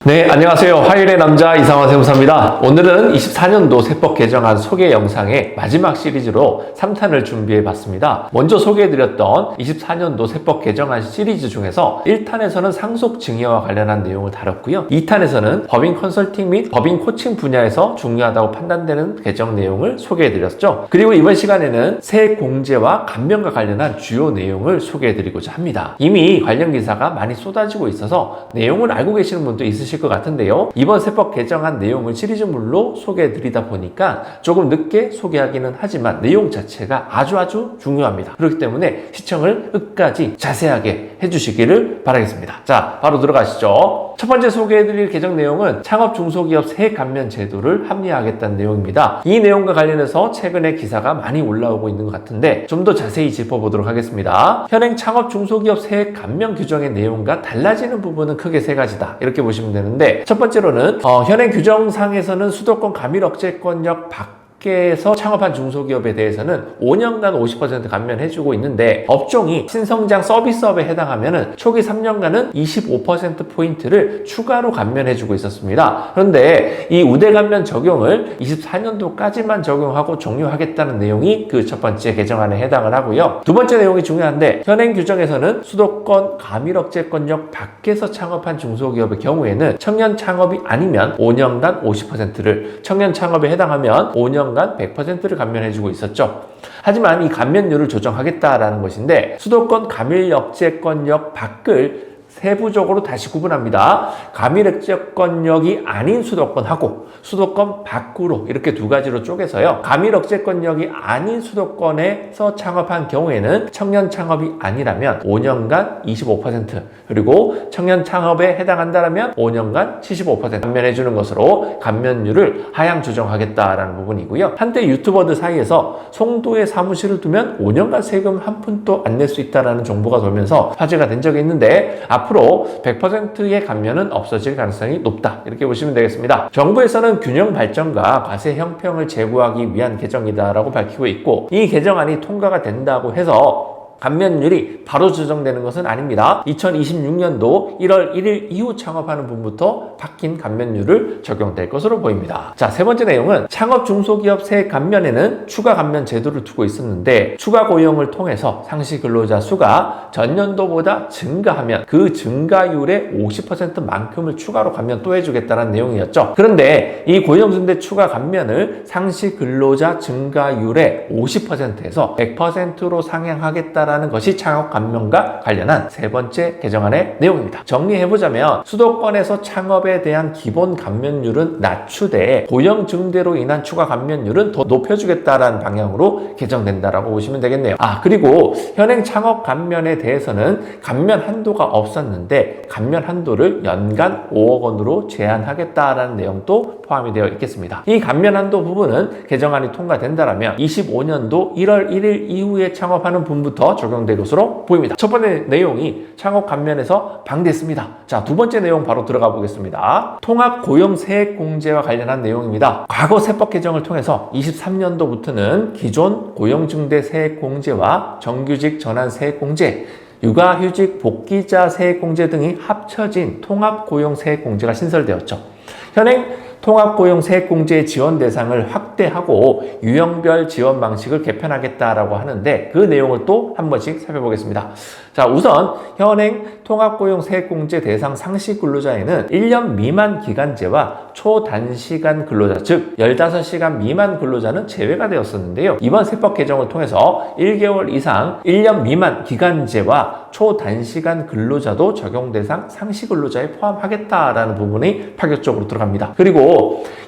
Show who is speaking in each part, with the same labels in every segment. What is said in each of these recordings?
Speaker 1: 네, 안녕하세요. 화요일의 남자 이상화 세무사입니다. 오늘은 24년도 세법 개정안 소개 영상의 마지막 시리즈로 3탄을 준비해 봤습니다. 먼저 소개해드렸던 24년도 세법 개정안 시리즈 중에서 1탄에서는 상속 증여와 관련한 내용을 다뤘고요. 2탄에서는 법인 컨설팅 및 법인 코칭 분야에서 중요하다고 판단되는 개정 내용을 소개해드렸죠. 그리고 이번 시간에는 세액 공제와 감면과 관련한 주요 내용을 소개해드리고자 합니다. 이미 관련 기사가 많이 쏟아지고 있어서 내용을 알고 계시는 분도 있으실 것 같은데요. 이번 세법 개정안 내용을 시리즈물로 소개해드리다 보니까 조금 늦게 소개하기는 하지만 내용 자체가 아주 중요합니다. 그렇기 때문에 시청을 끝까지 자세하게 해주시기를 바라겠습니다. 자, 바로 들어가시죠. 첫 번째 소개해드릴 개정 내용은 창업 중소기업 세액 감면 제도를 합리화하겠다는 내용입니다. 이 내용과 관련해서 최근에 기사가 많이 올라오고 있는 것 같은데 좀 더 자세히 짚어보도록 하겠습니다. 현행 창업 중소기업 세액 감면 규정의 내용과 달라지는 부분은 크게 세 가지다. 이렇게 보시면 되는데 첫 번째로는 현행 규정상에서는 수도권 가밀억제권역 밖에서 창업한 중소기업에 대해서는 5년간 50% 감면해주고 있는데 업종이 신성장 서비스업에 해당하면 초기 3년간은 25%포인트를 추가로 감면해주고 있었습니다. 그런데 이 우대 감면 적용을 24년도까지만 적용하고 종료하겠다는 내용이 그 첫 번째 개정안에 해당을 하고요. 두 번째 내용이 중요한데 현행 규정에서는 수도권 가밀억제권역 밖에서 창업한 중소기업의 경우에는 청년 창업이 아니면 5년간 50%를, 청년 창업에 해당하면 5년간 100%를 감면해주고 있었죠. 하지만 이 감면율을 조정하겠다라는 것인데 수도권 가밀억제권역 밖을 세부적으로 다시 구분합니다. 가밀억제권역이 아닌 수도권하고 수도권 밖으로 이렇게 두 가지로 쪼개서요. 가밀억제권역이 아닌 수도권에서 창업한 경우에는 청년 창업이 아니라면 5년간 25% 그리고 청년 창업에 해당한다면 5년간 75% 감면해주는 것으로 감면율을 하향 조정하겠다라는 부분이고요. 한때 유튜버들 사이에서 송도에 사무실을 두면 5년간 세금 한 푼도 안 낼 수 있다는 정보가 돌면서 화제가 된 적이 있는데 앞으로 100%의 감면은 없어질 가능성이 높다. 이렇게 보시면 되겠습니다. 정부에서는 균형 발전과 과세 형평을 제고하기 위한 개정이다라고 밝히고 있고 이 개정안이 통과가 된다고 해서 감면율이 바로 조정되는 것은 아닙니다. 2026년도 1월 1일 이후 창업하는 분부터 바뀐 감면율을 적용될 것으로 보입니다. 자, 세 번째 내용은 창업 중소기업 세액 감면에는 추가 감면 제도를 두고 있었는데 추가 고용을 통해서 상시 근로자 수가 전년도보다 증가하면 그 증가율의 50%만큼을 추가로 감면 또 해주겠다는 내용이었죠. 그런데 이 고용순대 추가 감면을 상시 근로자 증가율의 50%에서 100%로 상향하겠다는 것이 창업 감면과 관련한 세 번째 개정안의 내용입니다. 정리해보자면 수도권에서 창업에 대한 기본 감면율은 낮추되 고용 증대로 인한 추가 감면율은 더 높여주겠다라는 방향으로 개정된다라고 보시면 되겠네요. 그리고 현행 창업 감면에 대해서는 감면 한도가 없었는데 감면 한도를 연간 5억 원으로 제한하겠다라는 내용도 포함이 되어 있겠습니다. 이 감면 한도 부분은 개정안이 통과된다라면 25년도 1월 1일 이후에 창업하는 분부터 적용될 것으로 보입니다. 첫 번째 내용이 창업 감면에서 방대했습니다. 자, 두 번째 내용 바로 들어가 보겠습니다. 통합 고용 세액 공제와 관련한 내용입니다. 과거 세법 개정을 통해서 23년도부터는 기존 고용 증대 세액 공제와 정규직 전환 세액 공제, 육아휴직 복귀자 세액 공제 등이 합쳐진 통합 고용 세액 공제가 신설되었죠. 현행 통합고용 세액공제의 지원 대상을 확대하고 유형별 지원 방식을 개편하겠다라고 하는데 그 내용을 또 한 번씩 살펴보겠습니다. 자, 우선 현행 통합고용 세액공제 대상 상시 근로자에는 1년 미만 기간제와 초단시간 근로자, 즉 15시간 미만 근로자는 제외가 되었었는데요. 이번 세법 개정을 통해서 1개월 이상 1년 미만 기간제와 초단시간 근로자도 적용 대상 상시 근로자에 포함하겠다라는 부분이 파격적으로 들어갑니다. 그리고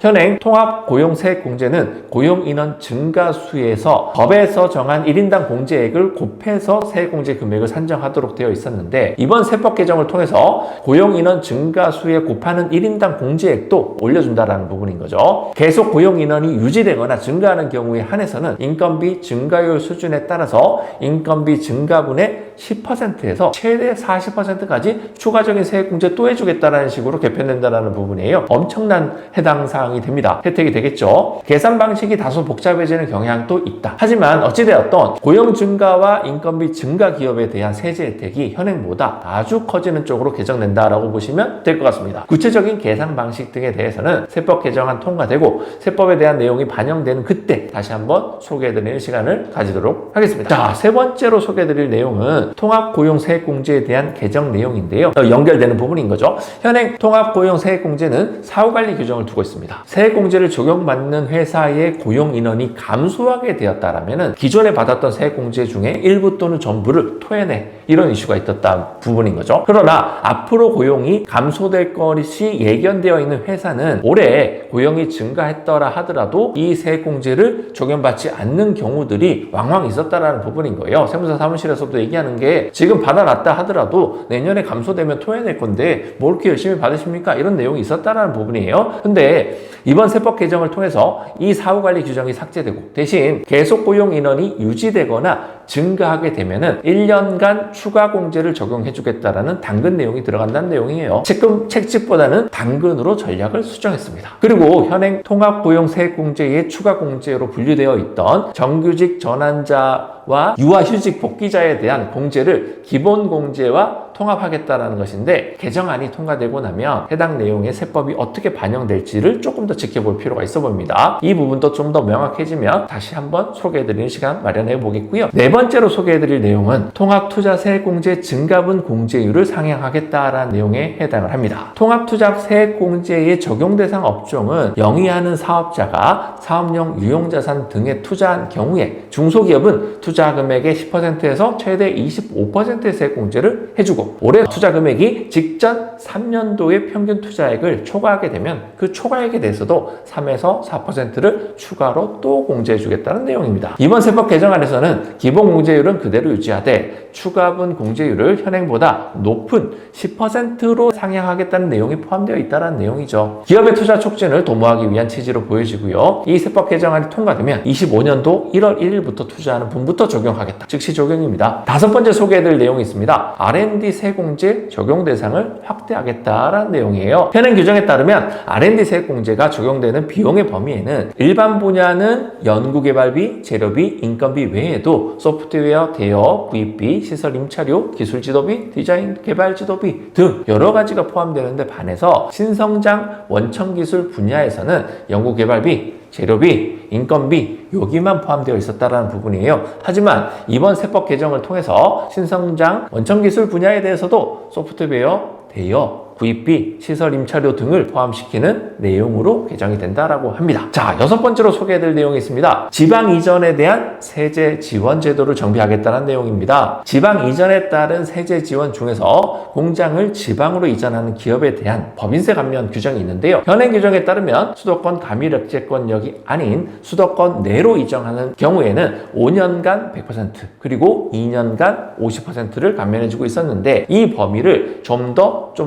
Speaker 1: 현행 통합고용세액공제는 고용인원 증가수에서 법에서 정한 1인당 공제액을 곱해서 세액공제 금액을 산정하도록 되어 있었는데 이번 세법 개정을 통해서 고용인원 증가수에 곱하는 1인당 공제액도 올려준다라는 부분인 거죠. 계속 고용인원이 유지되거나 증가하는 경우에 한해서는 인건비 증가율 수준에 따라서 인건비 증가분의 10%에서 최대 40%까지 추가적인 세액공제 또 해주겠다는 식으로 개편된다는 부분이에요. 엄청난 해당 사항이 됩니다. 혜택이 되겠죠. 계산 방식이 다소 복잡해지는 경향도 있다. 하지만 어찌되었던 고용 증가와 인건비 증가 기업에 대한 세제 혜택이 현행보다 아주 커지는 쪽으로 개정된다라고 보시면 될 것 같습니다. 구체적인 계산 방식 등에 대해서는 세법 개정안 통과되고 세법에 대한 내용이 반영되는 그때 다시 한번 소개해드리는 시간을 가지도록 하겠습니다. 자, 세 번째로 소개해드릴 내용은 통합고용세액공제에 대한 개정 내용인데요. 연결되는 부분인 거죠. 현행 통합고용세액공제는 사후관리 규정을 두고 있습니다. 세액공제를 적용받는 회사의 고용인원이 감소하게 되었다라면 기존에 받았던 세액공제 중에 일부 또는 전부를 토해내, 이런 이슈가 있었다 부분인 거죠. 그러나 앞으로 고용이 감소될 것이 예견되어 있는 회사는 올해 고용이 증가했더라 하더라도 이 세액공제를 적용받지 않는 경우들이 왕왕 있었다라는 부분인 거예요. 세무사 사무실에서도 얘기하는 게 지금 받아놨다 하더라도 내년에 감소되면 토해낼 건데 뭘 이렇게 열심히 받으십니까? 이런 내용이 있었다라는 부분이에요. 근데 이번 세법 개정을 통해서 이 사후관리 규정이 삭제되고 대신 계속 고용 인원이 유지되거나 증가하게 되면은 1년간 추가 공제를 적용해주겠다라는 당근 내용이 들어간다는 내용이에요. 책집보다는 당근으로 전략을 수정했습니다. 그리고 현행 통합고용세액공제의 추가 공제로 분류되어 있던 정규직 전환자와 유아휴직 복귀자에 대한 공제를 기본공제와 통합하겠다라는 것인데 개정안이 통과되고 나면 해당 내용의 세법이 어떻게 반영될지를 조금 더 지켜볼 필요가 있어 보입니다. 이 부분도 좀 더 명확해지면 다시 한번 소개해드리는 시간 마련해 보겠고요. 네 번째로 소개해드릴 내용은 통합투자세액공제 증가분 공제율을 상향하겠다라는 내용에 해당을 합니다. 통합투자세액공제의 적용 대상 업종은 영위하는 사업자가 사업용 유용자산 등에 투자한 경우에 중소기업은 투자 금액의 10%에서 최대 25%의 세액공제를 해주고 올해 투자 금액이 직전 3년도의 평균 투자액을 초과하게 되면 그 초과액에 대해서도 3에서 4%를 추가로 또 공제해 주겠다는 내용입니다. 이번 세법 개정안에서는 기본 공제율은 그대로 유지하되 추가분 공제율을 현행보다 높은 10%로 상향하겠다는 내용이 포함되어 있다는 내용이죠. 기업의 투자 촉진을 도모하기 위한 취지로 보여지고요. 이 세법 개정안이 통과되면 25년도 1월 1일부터 투자하는 분부터 적용하겠다. 즉시 적용입니다. 다섯 번째 소개해드릴 내용이 있습니다. R&D 세공제 적용 대상을 확대하겠다라는 내용이에요. 현행 규정에 따르면 R&D 세공제가 적용되는 비용의 범위에는 일반 분야는 연구개발비, 재료비, 인건비 외에도 소프트웨어 대여, 구입비, 시설 임차료, 기술 지도비, 디자인 개발 지도비 등 여러 가지가 포함되는데 반해서 신성장 원천기술 분야에서는 연구개발비, 재료비, 인건비 여기만 포함되어 있었다는 부분이에요. 하지만 이번 세법 개정을 통해서 신성장 원천기술 분야에 대해서도 소프트웨어 대여, 구입비, 시설 임차료 등을 포함시키는 내용으로 개정이 된다라고 합니다. 자, 여섯 번째로 소개해드릴 내용이 있습니다. 지방 이전에 대한 세제 지원 제도를 정비하겠다는 내용입니다. 지방 이전에 따른 세제 지원 중에서 공장을 지방으로 이전하는 기업에 대한 법인세 감면 규정이 있는데요. 현행 규정에 따르면 수도권 가밀억제권역이 아닌 수도권 내로 이전하는 경우에는 5년간 100% 그리고 2년간 50%를 감면해주고 있었는데 이 범위를 좀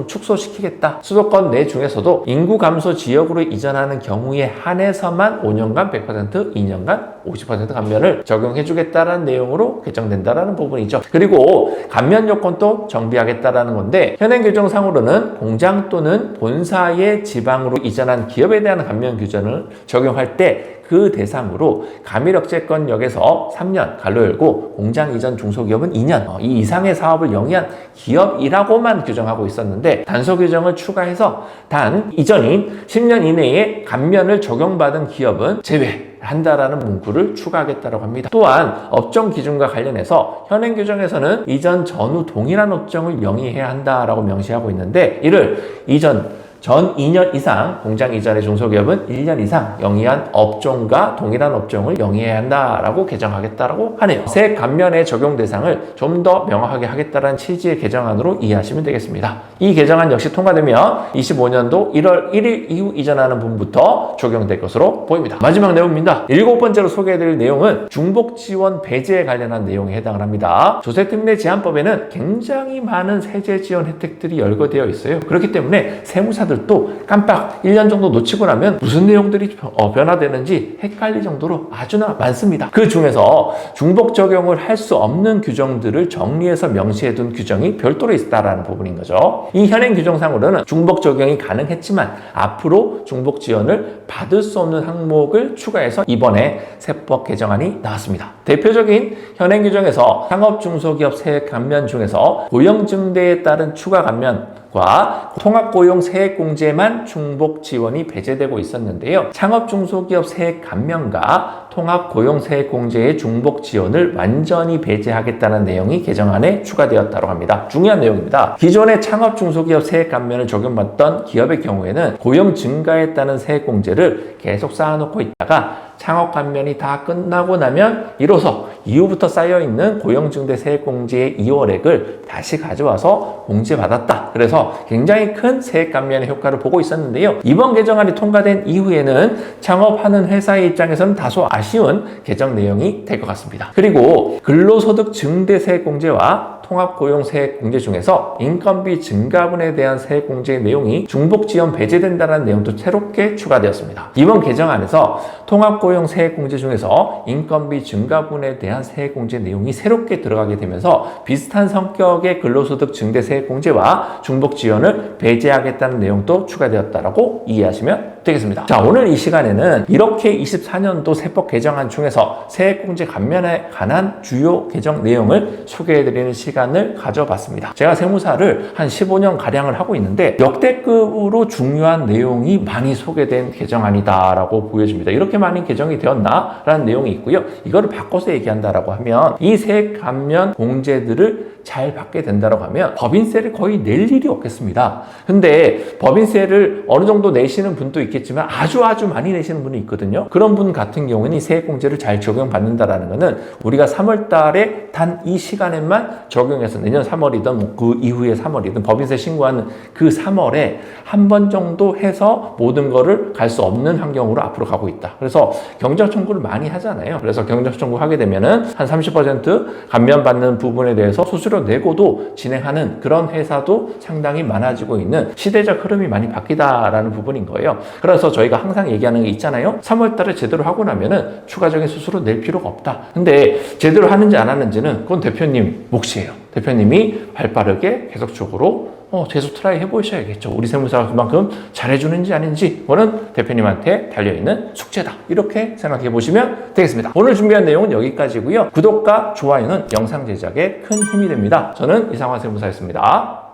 Speaker 1: 축소시키겠다. 수도권 내 중에서도 인구 감소 지역으로 이전하는 경우에 한해서만 5년간 100%, 2년간 50% 감면을 적용해주겠다는 내용으로 개정된다는 부분이죠. 그리고 감면 요건도 정비하겠다는 건데 현행 규정상으로는 공장 또는 본사의 지방으로 이전한 기업에 대한 감면 규정을 적용할 때 그 대상으로 가밀억제권역에서 3년 갈로 열고 공장 이전 중소기업은 2년 이 이상의 사업을 영위한 기업이라고만 규정하고 있었는데 단서 규정을 추가해서 단 이전인 10년 이내에 감면을 적용받은 기업은 제외한다라는 문구를 추가하겠다고 합니다. 또한 업종 기준과 관련해서 현행 규정에서는 이전 전후 동일한 업종을 영위해야 한다라고 명시하고 있는데 이를 이전 전 2년 이상 공장 이전의 중소기업은 1년 이상 영위한 업종과 동일한 업종을 영위해야 한다라고 개정하겠다라고 하네요. 세액 감면의 적용 대상을 좀 더 명확하게 하겠다는 취지의 개정안으로 이해하시면 되겠습니다. 이 개정안 역시 통과되면 25년도 1월 1일 이후 이전하는 분부터 적용될 것으로 보입니다. 마지막 내용입니다. 일곱 번째로 소개해드릴 내용은 중복지원 배제에 관련한 내용에 해당을 합니다. 조세특례 제한법에는 굉장히 많은 세제 지원 혜택들이 열거되어 있어요. 그렇기 때문에 세무사들도 깜빡 1년 정도 놓치고 나면 무슨 내용들이 변화되는지 헷갈릴 정도로 아주나 많습니다. 그 중에서 중복 적용을 할 수 없는 규정들을 정리해서 명시해둔 규정이 별도로 있다라는 부분인 거죠. 이 현행 규정상으로는 중복 적용이 가능했지만 앞으로 중복 지원을 받을 수 없는 항목을 추가해서 이번에 세법 개정안이 나왔습니다. 대표적인 현행 규정에서 상업 중소기업 세액 감면 중에서 고용증대에 따른 추가 감면과 통합고용 세액공제만 중복 지원이 배제되고 있었는데요. 창업 중소기업 세액 감면과 통합고용 세액공제의 중복 지원을 완전히 배제하겠다는 내용이 개정안에 추가되었다고 합니다. 중요한 내용입니다. 기존의 창업 중소기업 세액 감면을 적용받던 기업의 경우에는 고용 증가에 따른 세액공제를 계속 쌓아놓고 있다가 창업 감면이 다 끝나고 나면 이로써 이후부터 쌓여있는 고용증대 세액공제의 2월액을 다시 가져와서 공제받았다. 그래서 굉장히 큰 세액 감면의 효과를 보고 있었는데요. 이번 개정안이 통과된 이후에는 창업하는 회사의 입장에서는 다소 아쉬운 개정 내용이 될 것 같습니다. 그리고 근로소득 증대 세액공제와 통합고용세액공제 중에서 인건비 증가분에 대한 세액공제의 내용이 중복지원 배제된다는 내용도 새롭게 추가되었습니다. 이번 개정안에서 통합고용세액공제 중에서 인건비 증가분에 대한 세액공제 내용이 새롭게 들어가게 되면서 비슷한 성격의 근로소득 증대 세액공제와 중복지원을 배제하겠다는 내용도 추가되었다고 이해하시면 되겠습니다. 자, 오늘 이 시간에는 이렇게 24년도 세법 개정안 중에서 세액공제 감면에 관한 주요 개정 내용을 소개해드리는 시간을 가져봤습니다. 제가 세무사를 한 15년 가량을 하고 있는데 역대급으로 중요한 내용이 많이 소개된 개정안이다라고 보여집니다. 이렇게 많이 개정이 되었나? 라는 내용이 있고요. 이거를 바꿔서 얘기한다라고 하면 이 세액 감면 공제들을 잘 받게 된다고 하면 법인세를 거의 낼 일이 없겠습니다. 근데 법인세를 어느 정도 내시는 분도 있겠지만 아주 많이 내시는 분이 있거든요. 그런 분 같은 경우는 이 세액공제를 잘 적용받는다라는 것은 우리가 3월 달에 단 이 시간에만 적용해서 내년 3월이든 그 이후에 3월이든 법인세 신고하는 그 3월에 한 번 정도 해서 모든 거를 갈 수 없는 환경으로 앞으로 가고 있다. 그래서 경적 청구를 많이 하잖아요. 그래서 경적 청구 하게 되면은 한 30% 감면받는 부분에 대해서 수수료 내고도 진행하는 그런 회사도 상당히 많아지고 있는 시대적 흐름이 많이 바뀌다라는 부분인 거예요. 그래서 저희가 항상 얘기하는 게 있잖아요. 3월 달에 제대로 하고 나면은 추가적인 수수료 낼 필요가 없다. 근데 제대로 하는지 안 하는지는 그건 대표님 몫이에요. 대표님이 발빠르게 계속적으로 계속 트라이 해보셔야겠죠. 우리 세무사가 그만큼 잘해주는지 아닌지 그거는 대표님한테 달려있는 숙제다. 이렇게 생각해 보시면 되겠습니다. 오늘 준비한 내용은 여기까지고요. 구독과 좋아요는 영상 제작에 큰 힘이 됩니다. 저는 이상화 세무사였습니다.